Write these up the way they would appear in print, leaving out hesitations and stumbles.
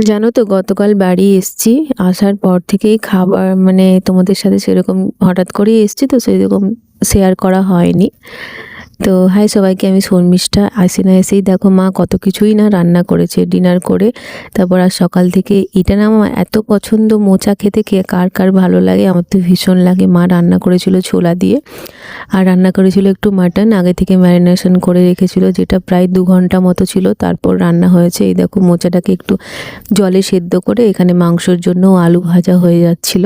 জানো তো গতকাল বাড়ি এসেছি, আসার পর থেকেই খাবার মানে তোমাদের সাথে সেরকম হঠাৎ করেই এসেছি তো সেরকম শেয়ার করা হয়নি। তো হাই সবাইকে, আমি শর্মিষ্ঠা। আসি না এসেই দেখো মা কত কিছুই না রান্না করেছে ডিনার করে। তারপর আর সকাল থেকে এটা না আমার এত পছন্দ, মোচা খেতে কে কার কার ভালো লাগে, আমার তো ভীষণ লাগে। মা রান্না করেছিল ছোলা দিয়ে, আর রান্না করেছিল একটু মাটন, আগে থেকে ম্যারিনেশন করে রেখেছিল, যেটা প্রায় 2 ঘন্টা মতো ছিল। তারপর রান্না হয়েছে। এই দেখো মোচাটাকে একটু জলে সেদ্ধ করে এখানে মাংসর জন্য আলু ভাজা হয়ে যাচ্ছিল।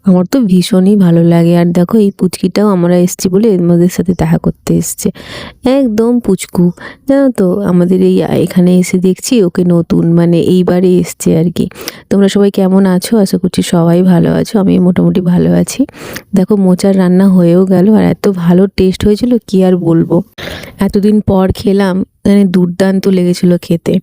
আমার তো ভীষণই ভালো লাগে। আর দেখো এই পুচকিটাও আমরা এসছি বলে আমাদের সাথে দেখা করতে এসছে, একদম পুচকু। জানো তো আমাদের এখানে এসে দেখছি ওকে নতুন মানে এইবারে এসছে আর কি। তোমরা সবাই কেমন আছো? আশা করছি সবাই ভালো আছো, আমি মোটামুটি ভালো আছি। দেখো মোচার রান্না হয়েও গেল, আর এত ভালো টেস্ট হয়েছিল কি আর বলবো। এতদিন পর খেলাম, মানে দুর্দান্ত লেগেছিল খেতে।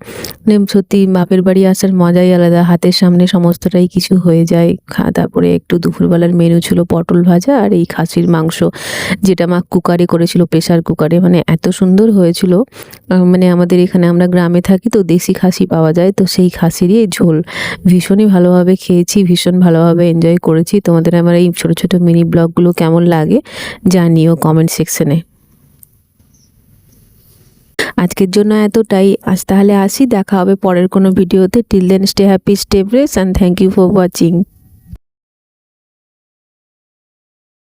মানে সত্যি বাপের বাড়ি আসার মজাই আলাদা, হাতের সামনে সমস্তটাই কিছু হয়ে যায়। তারপরে একটু দুপুরবেলার মেনু ছিল পটল ভাজা আর এই খাসির মাংস, যেটা মা কুকারে করেছিল, প্রেসার কুকারে। মানে এত সুন্দর হয়েছিল। মানে আমাদের এখানে আমরা গ্রামে থাকি তো দেশি খাসি পাওয়া যায়, তো সেই খাসিরই এই ঝোল। ভীষণই ভালোভাবে খেয়েছি, ভীষণ ভালোভাবে এনজয় করেছি। তোমাদের আমার এই ছোটো ছোটো মিনি ব্লগগুলো কেমন লাগে জানিও কমেন্ট সেকশনে। আজকের জন্য এতটাই। আজ তাহলে আসি, দেখা হবে পরের কোনো ভিডিওতে। Till then stay happy, stay blessed, and thank you for watching.